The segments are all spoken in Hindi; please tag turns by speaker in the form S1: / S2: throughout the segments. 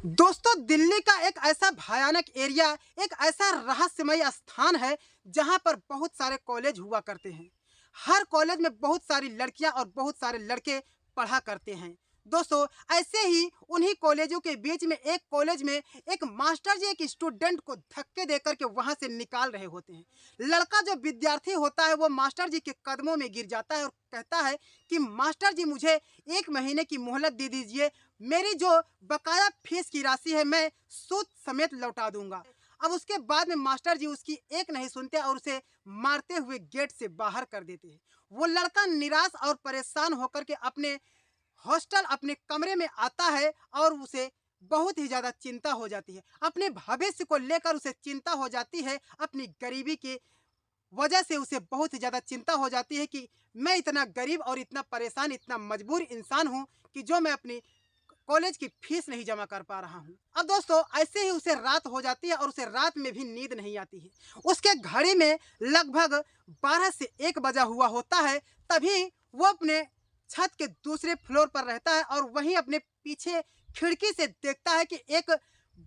S1: दोस्तों, दिल्ली का एक ऐसा भयानक एरिया, एक ऐसा रहस्यमय स्थान है जहां पर बहुत सारे कॉलेज हुआ करते हैं। हर कॉलेज में बहुत सारी लड़कियां और बहुत सारे लड़के पढ़ा करते हैं। दोस्तों, ऐसे ही उन्हीं कॉलेजों के बीच में एक कॉलेज में एक मास्टर जी एक स्टूडेंट को धक्के देकर के वहां से निकाल रहे होते हैं। लड़का जो विद्यार्थी होता है वो मास्टर जी के कदमों में गिर जाता है और कहता है कि मास्टर जी, मुझे 1 महीने की मोहलत दे दीजिए। मेरी जो बकाया फीस की राशि है मैं सूद समेत लौटा दूंगा। अब उसके बाद में मास्टर जी उसकी एक नहीं सुनते और उसे मारते हुए गेट से बाहर कर देते हैं। वो लड़का निराश और परेशान होकर के अपने हॉस्टल अपने कमरे में आता है और उसे बहुत ही ज्यादा चिंता हो जाती है। अपने भविष्य को लेकर उसे चिंता हो जाती है। अपनी गरीबी की वजह से उसे बहुत ही ज़्यादा चिंता हो जाती है कि मैं इतना गरीब और इतना परेशान, इतना मजबूर इंसान हूँ कि जो मैं अपनी कॉलेज की फीस नहीं जमा कर पा रहा हूँ। अब दोस्तों, ऐसे ही उसे रात हो जाती है और उसे रात में भी नींद नहीं आती है। उसके घड़ी में लगभग 12 से 1 बजा हुआ होता है। तभी वो अपने छत के दूसरे फ्लोर पर रहता है और वहीं अपने पीछे खिड़की से देखता है कि एक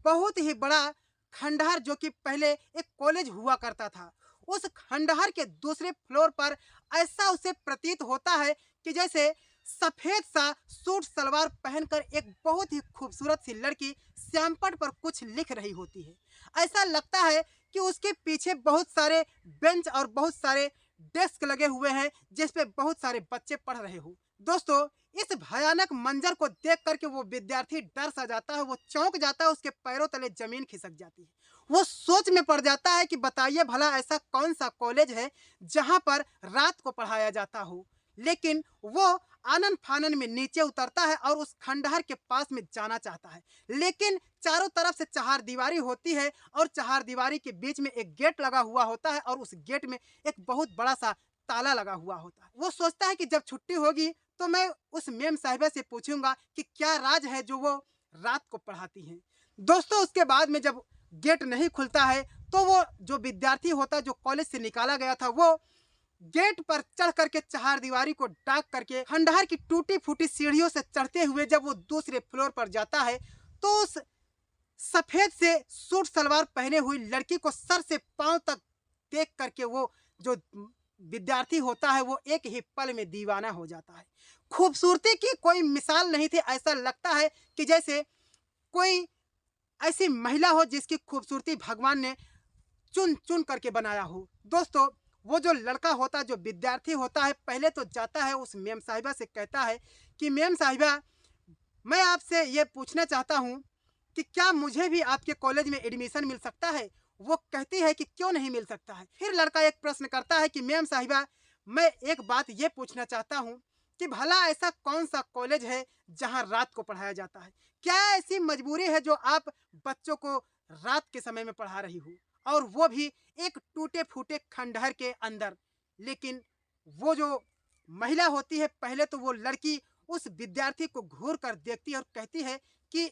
S1: बहुत ही बड़ा खंडहर, जो कि पहले एक कॉलेज हुआ करता था, उस खंडहर के दूसरे फ्लोर पर ऐसा उसे प्रतीत होता है कि जैसे सफेद सा सूट सलवार पहनकर एक बहुत ही खूबसूरत सी लड़की श्यामपट्ट पर कुछ लिख रही होती है। ऐसा लगता है कि उसके पीछे बहुत सारे बेंच और बहुत सारे डेस्क लगे हुए हैं जिस पे बहुत सारे बच्चे पढ़ रहे हो। दोस्तों, इस भयानक मंजर को देख करके वो विद्यार्थी डर सा जाता है, वो चौंक जाता है, उसके पैरों तले जमीन खिसक जाती है। वो सोच में पड़ जाता है कि बताइए भला ऐसा कौन सा कॉलेज है जहां पर रात को पढ़ाया जाता हो। लेकिन वो आनन फानन में नीचे उतरता है और उस खंडहर के पास में जाना चाहता है। लेकिन चारों तरफ से चार दीवारी होती है और चार दीवारी के बीच में एक गेट लगा हुआ होता है और उस गेट में एक बहुत बड़ा सा ताला लगा हुआ होता है। वो सोचता है कि जब छुट्टी होगी तो मैं उस मेम साहिबा से पूछूंगा कि क्या राज है जो वो रात को पढ़ाती हैं। दोस्तों, उसके बाद में जब गेट नहीं खुलता है तो वो जो विद्यार्थी होता है, जो कॉलेज से निकाला गया था, वो गेट पर चढ़ करके चार दीवारी को डाक करके खंडहर की टूटी फूटी सीढ़ियों से चढ़ते हुए जब वो दूसरे फ्लोर पर जाता है तो उस सफेद से सूट सलवार पहने हुई लड़की को सर से पांव तक देख करके वो जो विद्यार्थी होता है वो एक ही पल में दीवाना हो जाता है। खूबसूरती की कोई मिसाल नहीं थी। ऐसा लगता है कि जैसे कोई ऐसी महिला हो जिसकी खूबसूरती भगवान ने चुन चुन करके बनाया हो। दोस्तों, वो जो लड़का होता है, जो विद्यार्थी होता है, पहले तो जाता है उस मेम साहिबा से कहता है कि मेम साहिबा, मैं आपसे ये पूछना चाहता हूँ कि क्या मुझे भी आपके कॉलेज में एडमिशन मिल सकता है। वो कहती है कि क्यों नहीं मिल सकता है। फिर लड़का एक प्रश्न करता है कि मेम साहिबा, मैं एक बात ये पूछना चाहता हूँ कि भला ऐसा कौन सा कॉलेज है जहाँ रात को पढ़ाया जाता है। क्या ऐसी मजबूरी है जो आप बच्चों को रात के समय में पढ़ा रही हो, और वो भी एक टूटे फूटे खंडहर के अंदर। लेकिन वो जो महिला होती है, पहले तो वो लड़की उस विद्यार्थी को घूर कर देखती है और कहती है कि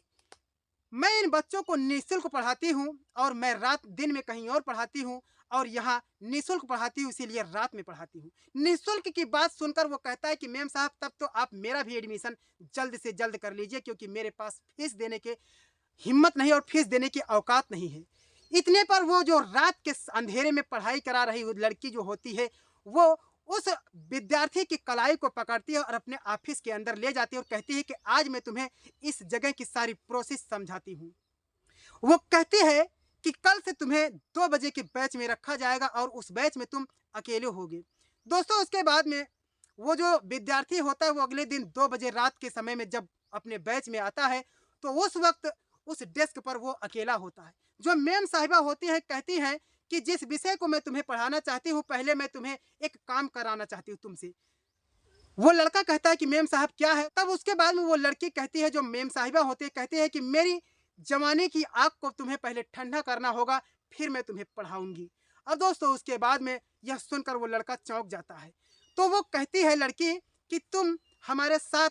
S1: मैं इन बच्चों को निःशुल्क पढ़ाती हूँ और मैं रात दिन में कहीं और पढ़ाती हूँ और यहाँ निःशुल्क पढ़ाती हूँ, इसीलिए रात में पढ़ाती हूँ। निःशुल्क की बात सुनकर वो कहता है कि मैम साहब, तब तो आप मेरा भी एडमिशन जल्द से जल्द कर लीजिए, क्योंकि मेरे पास फीस देने के हिम्मत नहीं और फीस देने की औकात नहीं है। इतने पर वो जो रात के अंधेरे में पढ़ाई करा रही लड़की जो होती है, वो उस विद्यार्थी की कलाई को पकड़ती है और अपने ऑफिस के अंदर ले जाती है और कहती है कि आज मैं तुम्हें इस जगह की सारी प्रोसेस समझाती हूँ। वो कहती है कि कल से तुम्हें 2 बजे के बैच में रखा जाएगा और उस बैच में तुम अकेले होगे। दोस्तों, उसके बाद में वो जो विद्यार्थी होता है वो अगले दिन 2 बजे रात के समय में जब अपने बैच में आता है तो उस वक्त उस डेस्क पर वो अकेला होता है। जो मैम साहिबा होती है कहती हैं कि जिस विषय को मैं तुम्हें पढ़ाना चाहती हूँ, पहले मैं तुम्हें एक काम कराना चाहती हूँ तुमसे। वो लड़का कहता है कि मेम साहब क्या है। तब उसके बाद में वो लड़की कहती है, जो मेम साहिबा होती है, कहती है कि मेरी जवानी की आग को तुम्हें पहले ठंडा करना होगा, फिर मैं तुम्हें पढ़ाऊंगी। अब दोस्तों, उसके बाद में यह सुनकर वो लड़का चौंक जाता है। तो वो कहती है लड़की कि तुम हमारे साथ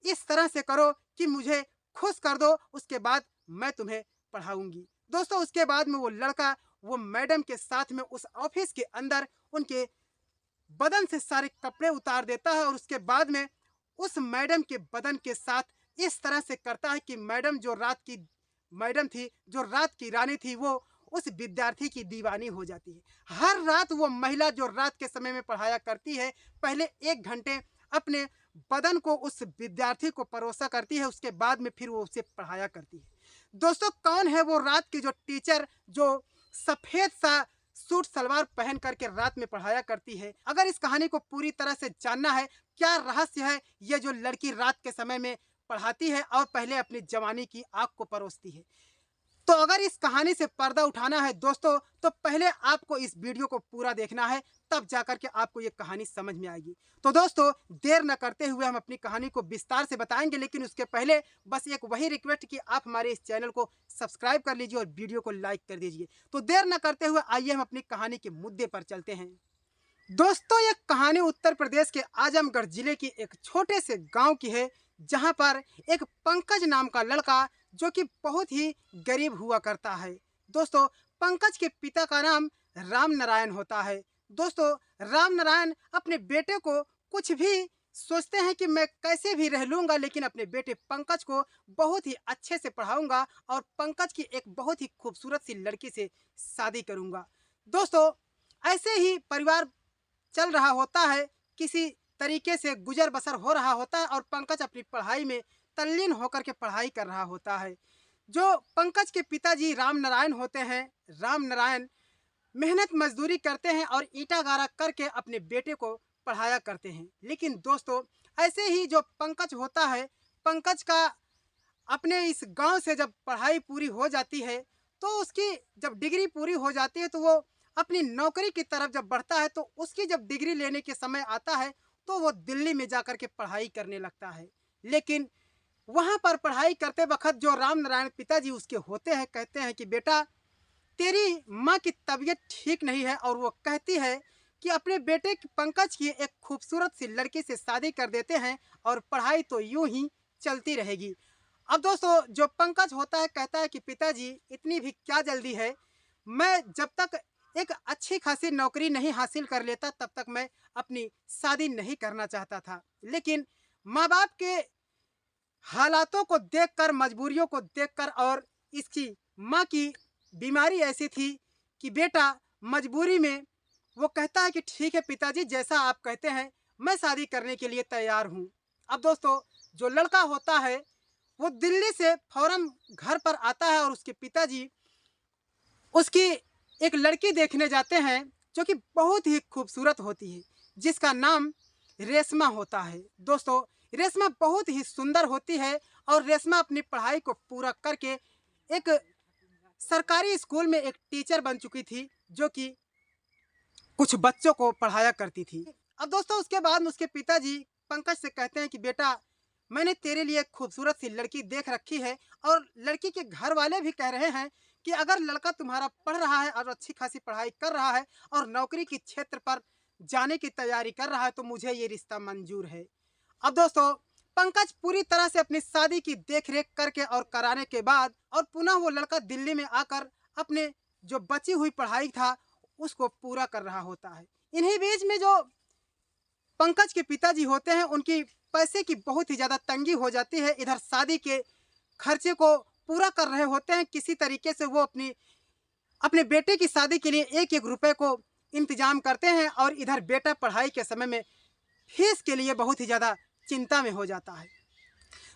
S1: इस तरह से करो कि मुझे खुश कर दो, उसके बाद मैं तुम्हें पढ़ाऊंगी। दोस्तों, उसके बाद में वो लड़का वो मैडम के साथ में उस ऑफिस के अंदर उनके बदन से सारे कपड़े उतार देता है और उसके बाद में उस मैडम के बदन के साथ इस तरह से करता है कि मैडम जो रात की मैडम थी, जो रात की रानी थी, वो उस विद्यार्थी की दीवानी हो जाती है। हर रात वो महिला जो रात के समय में पढ़ाया करती है, पहले 1 घंटे अपने बदन को उस विद्यार्थी को परोसा करती है, उसके बाद में फिर वो उसे पढ़ाया करती है। दोस्तों, कौन है वो रात की जो टीचर जो सफ़ेद सा सूट सलवार पहन करके रात में पढ़ाया करती है? अगर इस कहानी को पूरी तरह से जानना है, क्या रहस्य है ये जो लड़की रात के समय में पढ़ाती है और पहले अपनी जवानी की आग को परोसती है, तो अगर इस कहानी से पर्दा उठाना है दोस्तों, तो पहले आपको इस वीडियो को पूरा देखना है, तब जाकर के आपको ये कहानी समझ में आएगी। तो दोस्तों, देर न करते हुए हम अपनी कहानी को विस्तार से बताएंगे, लेकिन उसके पहले बस एक वही रिक्वेस्ट कि आप हमारे इस चैनल को सब्सक्राइब कर लीजिए और वीडियो को लाइक कर दीजिए। तो देर न करते हुए आइए हम अपनी कहानी के मुद्दे पर चलते हैं। दोस्तों, ये कहानी उत्तर प्रदेश के आजमगढ़ जिले की एक छोटे से गांव की है, जहां पर एक पंकज नाम का लड़का जो कि बहुत ही गरीब हुआ करता है। दोस्तों, पंकज के पिता का नाम राम नारायण होता है। दोस्तों, राम नारायण अपने बेटे को कुछ भी सोचते हैं कि मैं कैसे भी रह लूँगा, लेकिन अपने बेटे पंकज को बहुत ही अच्छे से पढ़ाऊँगा और पंकज की एक बहुत ही खूबसूरत सी लड़की से शादी करूँगा। दोस्तों, ऐसे ही परिवार चल रहा होता है, किसी तरीके से गुजर बसर हो रहा होता है और पंकज अपनी पढ़ाई में तल्लीन होकर के पढ़ाई कर रहा होता है। जो पंकज के पिताजी राम नारायण होते हैं, राम नारायण मेहनत मजदूरी करते हैं और ईंटा गारा करके अपने बेटे को पढ़ाया करते हैं। लेकिन दोस्तों, ऐसे ही जो पंकज होता है, पंकज का अपने इस गांव से जब पढ़ाई पूरी हो जाती है, तो उसकी जब डिग्री पूरी हो जाती है, तो वो अपनी नौकरी की तरफ जब बढ़ता है, तो उसकी जब डिग्री लेने के समय आता है, तो वो दिल्ली में जाकर के पढ़ाई करने लगता है। लेकिन वहाँ पर पढ़ाई करते वक्त जो राम नारायण पिताजी उसके होते हैं, कहते हैं कि बेटा, तेरी माँ की तबीयत ठीक नहीं है, और वो कहती है कि अपने बेटे पंकज की एक खूबसूरत सी लड़की से शादी कर देते हैं और पढ़ाई तो यूं ही चलती रहेगी। अब दोस्तों, जो पंकज होता है कहता है कि पिताजी, इतनी भी क्या जल्दी है, मैं जब तक एक अच्छी खासी नौकरी नहीं हासिल कर लेता, तब तक मैं अपनी शादी नहीं करना चाहता था। लेकिन माँ बाप के हालातों को देखकर, मजबूरियों को देखकर, और इसकी माँ की बीमारी ऐसी थी कि बेटा, मजबूरी में वो कहता है कि ठीक है पिताजी, जैसा आप कहते हैं, मैं शादी करने के लिए तैयार हूँ। अब दोस्तों, जो लड़का होता है वो दिल्ली से फौरन घर पर आता है और उसके पिताजी उसकी एक लड़की देखने जाते हैं, जो कि बहुत ही खूबसूरत होती है, जिसका नाम रेशमा होता है। दोस्तों, रेशमा बहुत ही सुंदर होती है और रेशमा अपनी पढ़ाई को पूरा करके एक सरकारी स्कूल में एक टीचर बन चुकी थी, जो कि कुछ बच्चों को पढ़ाया करती थी। अब दोस्तों, उसके बाद उसके पिताजी पंकज से कहते हैं कि बेटा, मैंने तेरे लिए एक खूबसूरत सी लड़की देख रखी है, और लड़की के घर वाले भी कह रहे हैं कि अगर लड़का तुम्हारा पढ़ रहा है और अच्छी खासी पढ़ाई कर रहा है और नौकरी के क्षेत्र पर जाने की तैयारी कर रहा है, तो मुझे ये रिश्ता मंजूर है। अब दोस्तों, पंकज पूरी तरह से अपनी शादी की देखरेख करके और कराने के बाद, और पुनः वो लड़का दिल्ली में आकर अपने जो बची हुई पढ़ाई था उसको पूरा कर रहा होता है। इन्हीं बीच में जो पंकज के पिताजी होते हैं, उनकी पैसे की बहुत ही ज़्यादा तंगी हो जाती है। इधर शादी के खर्चे को पूरा कर रहे होते हैं, किसी तरीके से वो अपने बेटे की शादी के लिए एक एक रुपए को इंतजाम करते हैं, और इधर बेटा पढ़ाई के समय में फीस के लिए बहुत ही ज़्यादा चिंता में हो जाता है।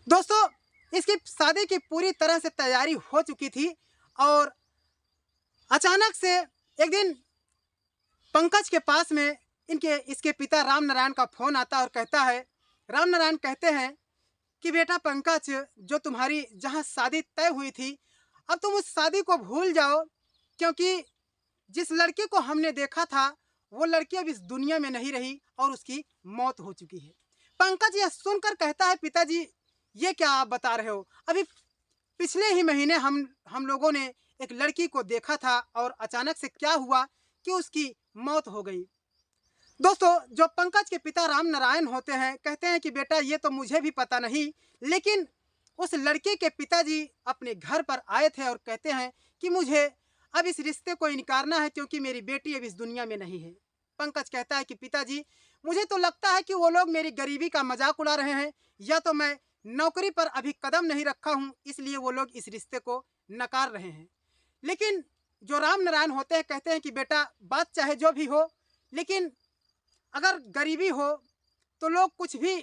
S1: दोस्तों, इसकी शादी की पूरी तरह से तैयारी हो चुकी थी, और अचानक से एक दिन पंकज के पास में इसके पिता राम नारायण का फोन आता है और कहता है, राम नारायण कहते हैं कि बेटा पंकज, जो तुम्हारी जहां शादी तय हुई थी, अब तुम उस शादी को भूल जाओ, क्योंकि जिस लड़की को हमने देखा था, वो लड़की अब इस दुनिया में नहीं रही और उसकी मौत हो चुकी है। पंकज यह सुनकर कहता है, पिताजी, ये क्या आप बता रहे हो? अभी पिछले ही महीने हम लोगों ने एक लड़की को देखा था, और अचानक से क्या हुआ कि उसकी मौत हो गई। दोस्तों, जो पंकज के पिता राम नारायण होते हैं, कहते हैं कि बेटा, ये तो मुझे भी पता नहीं, लेकिन उस लड़के के पिताजी अपने घर पर आए थे और कहते हैं कि मुझे अब इस रिश्ते को इनकारना है, क्योंकि मेरी बेटी अब इस दुनिया में नहीं है। पंकज कहता है कि पिताजी, मुझे तो लगता है कि वो लोग मेरी गरीबी का मजाक उड़ा रहे हैं, या तो मैं नौकरी पर अभी कदम नहीं रखा हूँ, इसलिए वो लोग इस रिश्ते को नकार रहे हैं। लेकिन जो राम नारायण होते हैं कहते हैं कि बेटा बात चाहे जो भी हो, लेकिन अगर गरीबी हो तो लोग कुछ भी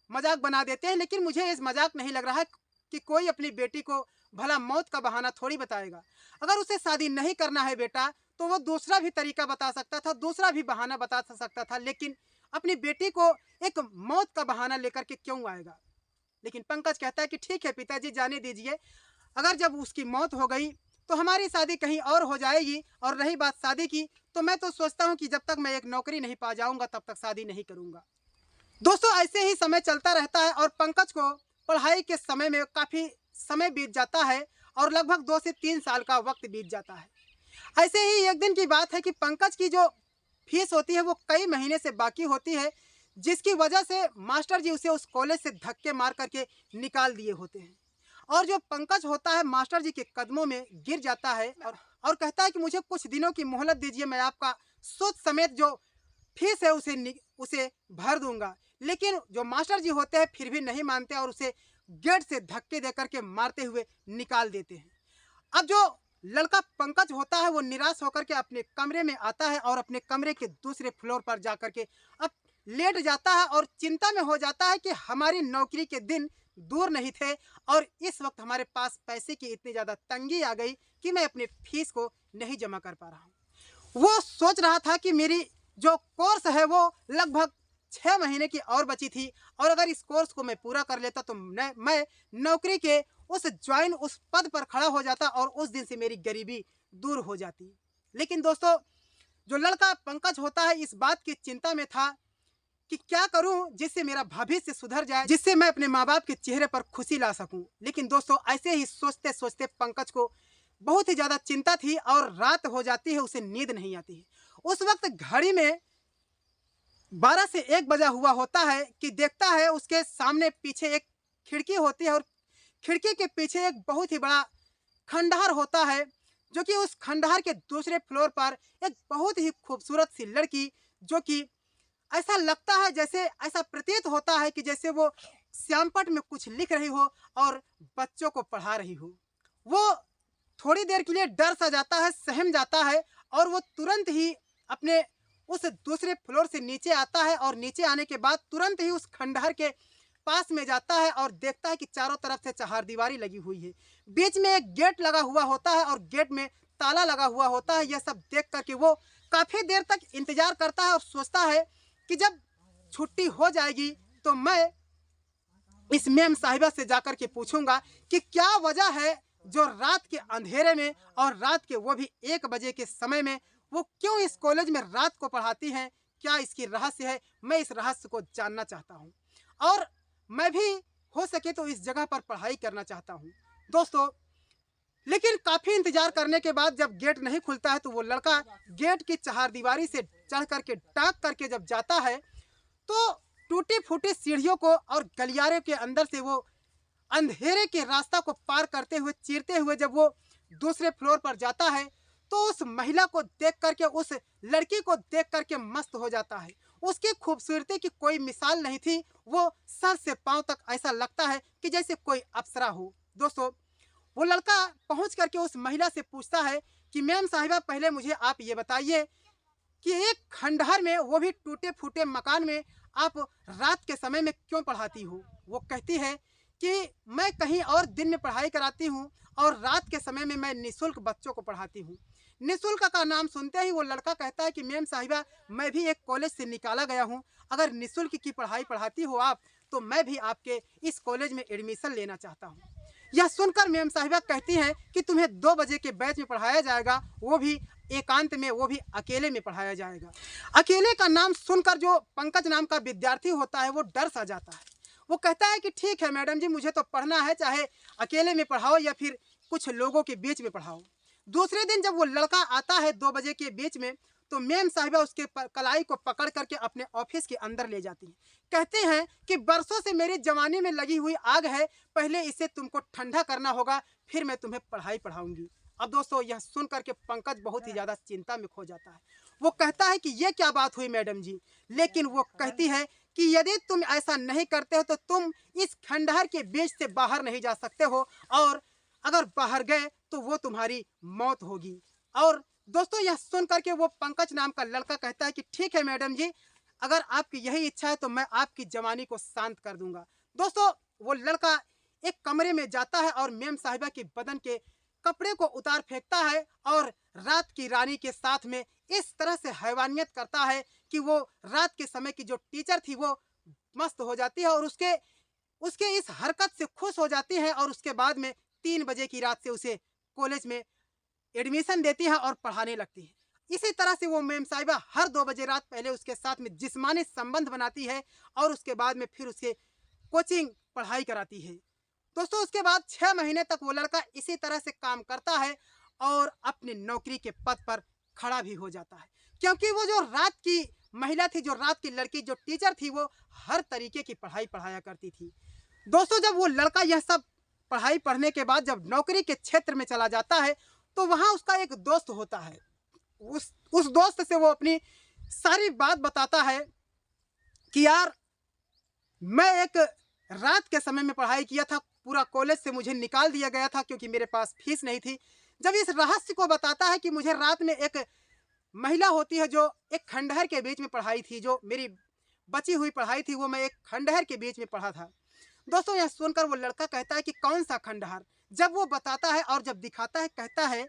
S1: मजाक बना देते हैं, लेकिन मुझे इस मजाक नहीं लग रहा है कि कोई अपनी बेटी को भला मौत का बहाना थोड़ी बताएगा। अगर उसे शादी नहीं करना है बेटा तो वो दूसरा भी तरीका बता सकता था, दूसरा भी बहाना बता सकता था, लेकिन अपनी बेटी को एक मौत का बहाना लेकर के क्यों आएगा। लेकिन पंकज कहता है कि ठीक है पिताजी, जाने दीजिए, अगर जब उसकी मौत हो गई तो हमारी शादी कहीं और हो जाएगी। और रही बात शादी की, तो मैं तो सोचता हूँ कि जब तक मैं एक नौकरी नहीं पा जाऊंगा तब तक शादी नहीं करूंगा। दोस्तों ऐसे ही समय चलता रहता है और पंकज को पढ़ाई के समय में काफ़ी समय बीत जाता है और लगभग 2 से 3 साल का वक्त बीत जाता है। ऐसे ही एक दिन की बात है कि पंकज की जो फीस होती है वो कई महीने से बाकी होती है, जिसकी वजह से मास्टर जी उसे उस कॉलेज से धक्के मार करके निकाल दिए होते हैं। और जो पंकज होता है मास्टर जी के कदमों में गिर जाता है और कहता है कि मुझे कुछ दिनों की मोहलत दीजिए, मैं आपका सूद समेत जो फीस है उसे भर दूंगा। लेकिन जो मास्टर जी होते हैं फिर भी नहीं मानते और उसे गेट से धक्के देकर के मारते हुए निकाल देते हैं। अब जो लड़का पंकज होता है वो निराश होकर के अपने कमरे में आता है और अपने कमरे के दूसरे फ्लोर पर जाकर के अब लेट जाता है और चिंता में हो जाता है कि हमारी नौकरी के दिन दूर नहीं थे और इस वक्त हमारे पास पैसे की इतनी ज़्यादा तंगी आ गई कि मैं अपनी फीस को नहीं जमा कर पा रहा हूँ। वो सोच रहा था कि मेरी जो कोर्स है वो लगभग 6 महीने की और बची थी और अगर इस कोर्स को मैं पूरा कर लेता तो मैं नौकरी के उस पद पर खड़ा हो जाता और उस दिन से मेरी गरीबी दूर हो जाती। लेकिन दोस्तों जो लड़का पंकज होता है इस बात की चिंता में था कि क्या करूं जिससे मेरा भविष्य सुधर जाए, जिससे मैं अपने माँ बाप के चेहरे पर खुशी ला सकूं। लेकिन दोस्तों ऐसे ही सोचते सोचते पंकज को बहुत ही ज़्यादा चिंता थी और रात हो जाती है, उसे नींद नहीं आती है। उस वक्त घड़ी में 12 से 1 बजा हुआ होता है कि देखता है उसके सामने पीछे एक खिड़की होती है और खिड़की के पीछे एक बहुत ही बड़ा खंडहर होता है, जो कि उस खंडहर के दूसरे फ्लोर पर एक बहुत ही खूबसूरत सी लड़की, जो कि ऐसा लगता है जैसे ऐसा प्रतीत होता है कि जैसे वो श्यामपट में कुछ लिख रही हो और बच्चों को पढ़ा रही हो। वो थोड़ी देर के लिए डर सा जाता है, सहम जाता है और वो तुरंत ही अपने उस दूसरे फ्लोर से नीचे आता है और नीचे आने के बाद तुरंत ही उस खंडहर के पास में जाता है और देखता है कि चारों तरफ से चहारदीवारी लगी हुई है, बीच में एक गेट लगा हुआ होता है और गेट में ताला लगा हुआ होता है। यह सब देख करके वो काफ़ी देर तक इंतजार करता है और सोचता है कि जब छुट्टी हो जाएगी तो मैं इस मेम साहिबा से जाकर के पूछूंगा कि क्या वजह है जो रात के अंधेरे में और रात के वो भी 1 बजे के समय में वो क्यों इस कॉलेज में रात को पढ़ाती हैं, क्या इसकी रहस्य है। मैं इस रहस्य को जानना चाहता हूँ और मैं भी हो सके तो इस जगह पर पढ़ाई करना चाहता हूँ दोस्तों। लेकिन काफ़ी इंतजार करने के बाद जब गेट नहीं खुलता है तो वो लड़का गेट की चहारदीवारी से चढ़ करके टाँग करके जब जाता है तो टूटी फूटी सीढ़ियों को और गलियारे के अंदर से वो अंधेरे के रास्ता को पार करते हुए चीरते हुए जब वो दूसरे फ्लोर पर जाता है तो उस महिला को देख करके, उस लड़की को देख करके मस्त हो जाता है। उसकी खूबसूरती की कोई मिसाल नहीं थी, वो सर से पांव तक ऐसा लगता है कि जैसे कोई अप्सरा हो। दोस्तों वो लड़का पहुंच करके उस महिला से पूछता है कि मैम साहिबा पहले मुझे आप ये बताइए कि एक खंडहर में वो भी टूटे फूटे मकान में आप रात के समय में क्यों पढ़ाती हो। वो कहती है कि मैं कहीं और दिन में पढ़ाई कराती हूँ और रात के समय में मैं निःशुल्क बच्चों को पढ़ाती हूँ। निःशुल्क का नाम सुनते ही वो लड़का कहता है कि मैम साहिबा मैं भी एक कॉलेज से निकाला गया हूँ, अगर निःशुल्क की पढ़ाई पढ़ाती हो आप तो मैं भी आपके इस कॉलेज में एडमिशन लेना चाहता हूँ। यह सुनकर मैम साहिबा कहती हैं कि तुम्हें 2 बजे के बैच में पढ़ाया जाएगा, वो भी एकांत में, वो भी अकेले में पढ़ाया जाएगा। अकेले का नाम सुनकर जो पंकज नाम का विद्यार्थी होता है वो डर सा जाता है। वो कहता है कि ठीक है मैडम जी, मुझे तो पढ़ना है, चाहे अकेले में पढ़ाओ या फिर कुछ लोगों के बीच में पढ़ाओ। दूसरे दिन जब वो लड़का आता है 2 बजे के बीच में तो मैम साहिबा उसके कलाई को पकड़ करके अपने ऑफिस के अंदर ले जाती हैं। कहते हैं कि बरसों से मेरी जवानी में लगी हुई आग है, पहले इसे तुमको ठंडा करना होगा, फिर मैं तुम्हें पढ़ाई पढ़ाऊंगी। अब दोस्तों यह सुन करके पंकज बहुत ही ज़्यादा चिंता में खो जाता है। वो कहता है कि ये क्या बात हुई मैडम जी, लेकिन वो कहती है कि यदि तुम ऐसा नहीं करते हो तो तुम इस खंडहर के बीच से बाहर नहीं जा सकते हो, और अगर बाहर गए तो वो तुम्हारी मौत होगी। और दोस्तों यह सुन करके वो पंकज नाम का लड़का कहता है कि ठीक है मैडम जी, अगर आपकी यही इच्छा है तो मैं आपकी जवानी को शांत कर दूंगा। दोस्तों वो लड़का एक कमरे में जाता है और मेम साहिबा के बदन के कपड़े को उतार फेंकता है और रात की रानी के साथ में इस तरह से हैवानियत करता है कि वो रात के समय की जो टीचर थी वो मस्त हो जाती है और उसके उसके इस हरकत से खुश हो जाती है, और उसके बाद में 3 बजे की रात से उसे कॉलेज में एडमिशन देती है और पढ़ाने लगती है। इसी तरह से वो मेम साहिबा हर 2 बजे रात पहले उसके साथ में जिस्मानी संबंध बनाती है और उसके बाद में फिर उसके कोचिंग पढ़ाई कराती है। दोस्तों उसके बाद 6 महीने तक वो लड़का इसी तरह से काम करता है और अपनी नौकरी के पद पर खड़ा भी हो जाता है, क्योंकि वो जो रात की महिला थी, जो रात की लड़की, जो टीचर थी, वो हर तरीके की पढ़ाई पढ़ाया करती थी। दोस्तों जब वो लड़का यह सब पढ़ाई पढ़ने के बाद जब नौकरी के क्षेत्र में चला जाता है तो वहाँ उसका एक दोस्त होता है। उस दोस्त से वो अपनी सारी बात बताता है कि यार मैं एक रात के समय में पढ़ाई किया था, पूरा कॉलेज से मुझे निकाल दिया गया था क्योंकि मेरे पास फीस नहीं थी। जब इस रहस्य को बताता है कि मुझे रात में एक महिला होती है जो एक खंडहर के बीच में पढ़ाई थी, जो मेरी बची हुई पढ़ाई थी वो मैं एक खंडहर के बीच में पढ़ा था। दोस्तों यह सुनकर वो लड़का कहता है कि कौन सा खंडहर। जब वो बताता है और जब दिखाता है, कहता है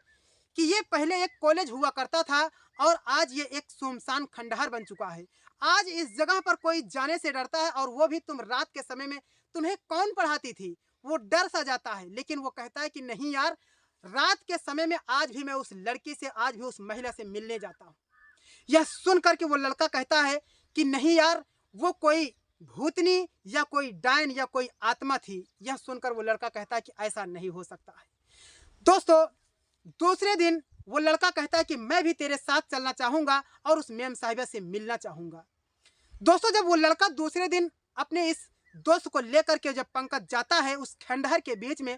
S1: कि ये पहले एक कॉलेज हुआ करता था और आज ये एक सुनसान खंडहर बन चुका है। आज इस जगह पर कोई जाने से डरता है, और वो भी तुम रात के समय में। तुम्हें कौन पढ़ाती थी? वो डर सा जाता है, लेकिन वो कहता है कि नहीं यार, रात के समय में आज भी मैं उस लड़की से, आज भी उस महिला से मिलने जाता हूँ। यह सुन करके वो लड़का कहता है कि नहीं यार, वो कोई भूतनी या कोई डायन या कोई आत्मा थी। यह सुनकर वो लड़का कहता है कि ऐसा नहीं हो सकता है। दोस्तों दूसरे दिन वो लड़का कहता है कि मैं भी तेरे साथ चलना चाहूंगा और उस मेम साहिबा से मिलना चाहूंगा। दोस्तों जब वो लड़का दूसरे दिन अपने इस दोस्त को लेकर के जब पंकज जाता है उस खंडहर के बीच में,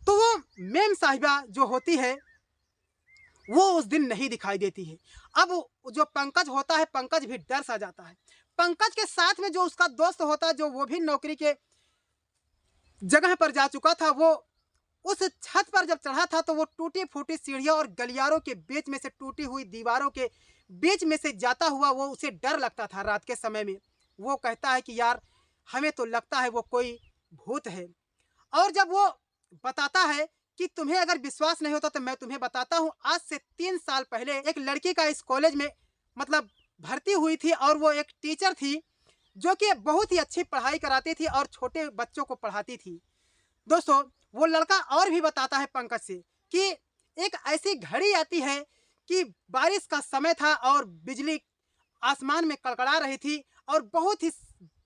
S1: तो वो मेम साहिबा जो होती है वो उस दिन नहीं दिखाई देती है। अब जो पंकज होता है, पंकज भी डर सा जाता है। पंकज के साथ में जो उसका दोस्त होता है, जो वो भी नौकरी के जगह पर जा चुका था, वो उस छत पर जब चढ़ा था तो वो टूटी फूटी सीढ़ियों और गलियारों के बीच में से, टूटी हुई दीवारों के बीच में से जाता हुआ वो उसे डर लगता था रात के समय में। वो कहता है कि यार हमें तो लगता है वो कोई भूत है। और जब वो बताता है कि तुम्हें अगर विश्वास नहीं होता तो मैं तुम्हें बताता हूँ, आज से 3 साल पहले एक लड़की का इस कॉलेज में मतलब भर्ती हुई थी, और वो एक टीचर थी जो कि बहुत ही अच्छी पढ़ाई कराती थी और छोटे बच्चों को पढ़ाती थी। दोस्तों वो लड़का और भी बताता है पंकज से कि एक ऐसी घड़ी आती है कि बारिश का समय था और बिजली आसमान में कड़कड़ा रही थी और बहुत ही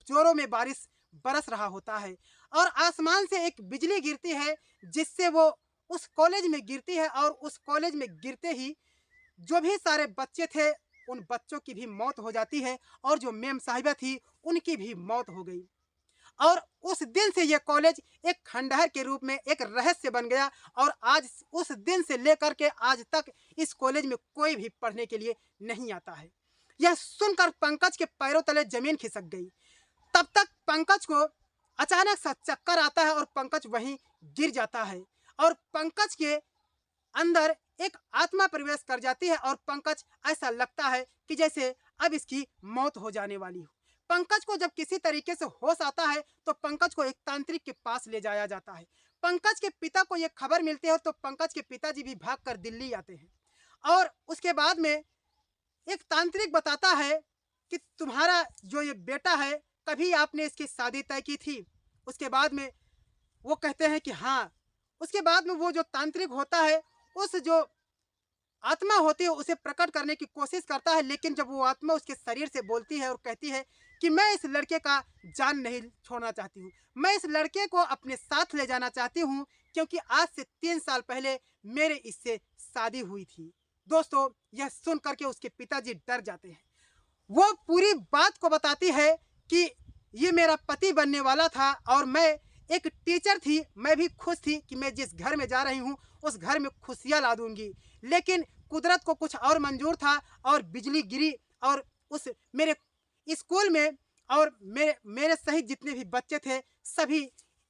S1: जोरों में बारिश बरस रहा होता है, और आसमान से एक बिजली गिरती है जिससे वो उस कॉलेज में गिरती है, और उस कॉलेज में गिरते ही जो भी सारे बच्चे थे उन बच्चों की भी मौत हो जाती है, और जो मेम साहिबा थी उनकी भी मौत हो गई। और उस दिन से यह कॉलेज एक खंडहर के रूप में एक रहस्य बन गया, और आज उस दिन से लेकर के आज तक इस कॉलेज में कोई भी पढ़ने के लिए नहीं आता है। यह सुनकर पंकज के पैरों तले जमीन खिसक गई। तब तक पंकज को अचानक सा चक्कर आता है और पंकज वहीं गिर जाता है, और पंकज के अंदर एक आत्मा प्रवेश कर जाती है, और पंकज ऐसा लगता है कि जैसे अब इसकी मौत हो जाने वाली हो। पंकज को जब किसी तरीके से होश आता है तो पंकज को एक तांत्रिक के पास ले जाया जाता है। पंकज के पिता को यह खबर मिलती है तो पंकज के पिताजी भी भागकर दिल्ली आते हैं, और उसके बाद में एक तांत्रिक बताता है कि तुम्हारा जो ये बेटा है, कभी आपने इसकी शादी तय की थी? उसके बाद में वो कहते हैं कि हाँ। उसके बाद में वो जो तांत्रिक होता है उस जो आत्मा होती है उसे प्रकट करने की कोशिश करता है, लेकिन जब वो आत्मा उसके शरीर से बोलती है और कहती है कि मैं इस लड़के का जान नहीं छोड़ना चाहती हूँ, मैं इस लड़के को अपने साथ ले जाना चाहती हूँ, क्योंकि आज से 3 साल पहले मेरे इससे शादी हुई थी। दोस्तों यह सुन करके उसके पिताजी डर जाते हैं। वो पूरी बात को बताती है कि ये मेरा पति बनने वाला था और मैं एक टीचर थी, मैं भी खुश थी कि मैं जिस घर में जा रही हूँ उस घर में खुशियाँ ला दूंगी, लेकिन कुदरत को कुछ और मंजूर था और बिजली गिरी और उस मेरे स्कूल में और मेरे मेरे सहित जितने भी बच्चे थे सभी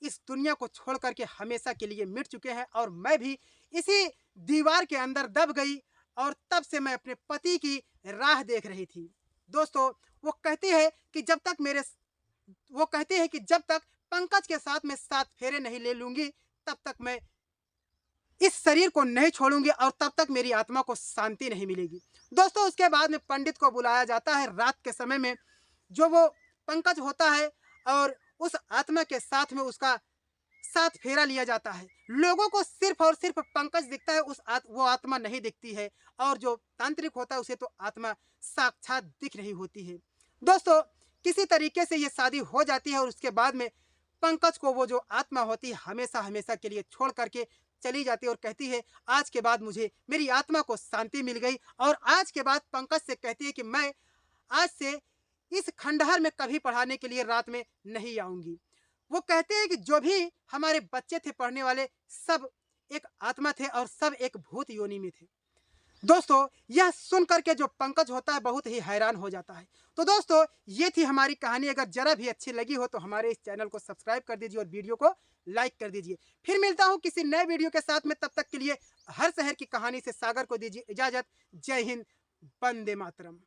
S1: इस दुनिया को छोड़ करके हमेशा के लिए मिट चुके हैं और मैं भी इसी दीवार के अंदर दब गई और तब से मैं अपने पति की राह देख रही थी। दोस्तों, वो कहती है कि जब तक मेरे वो कहती है कि जब तक पंकज के साथ मैं 7 फेरे नहीं ले लूँगी, तब तक मैं इस शरीर को नहीं छोड़ूँगी और तब तक मेरी आत्मा को शांति नहीं मिलेगी। दोस्तों, उसके बाद में पंडित को बुलाया जाता है रात के समय में, जो वो पंकज होता है और उस आत्मा के साथ में उसका 7 फेरा लिया जाता है। लोगों को सिर्फ़ और सिर्फ़ पंकज दिखता है, वो आत्मा नहीं दिखती है और जो तांत्रिक होता है उसे तो आत्मा साक्षात दिख रही होती है। दोस्तों, किसी तरीके से ये शादी हो जाती है और उसके बाद में पंकज को वो जो आत्मा होती है हमेशा-हमेशा के लिए छोड़ कर के चली जाती है और कहती है, आज के बाद मुझे मेरी आत्मा को शांति मिल गई और आज के बाद पंकज से कहती है कि मैं आज से इस खंडहर में कभी पढ़ाने के लिए रात में नहीं आऊँगी। वो कहते हैं कि जो भी हमारे बच्चे थे पढ़ने वाले, सब एक आत्मा थे और सब एक भूत योनि में थे। दोस्तों, यह सुन कर के जो पंकज होता है बहुत ही हैरान हो जाता है। तो दोस्तों, ये थी हमारी कहानी। अगर ज़रा भी अच्छी लगी हो तो हमारे इस चैनल को सब्सक्राइब कर दीजिए और वीडियो को लाइक कर दीजिए। फिर मिलता हूँ किसी नए वीडियो के साथ में, तब तक के लिए हर शहर की कहानी से सागर को दीजिए इजाज़त। जय हिंद, वंदे मातरम।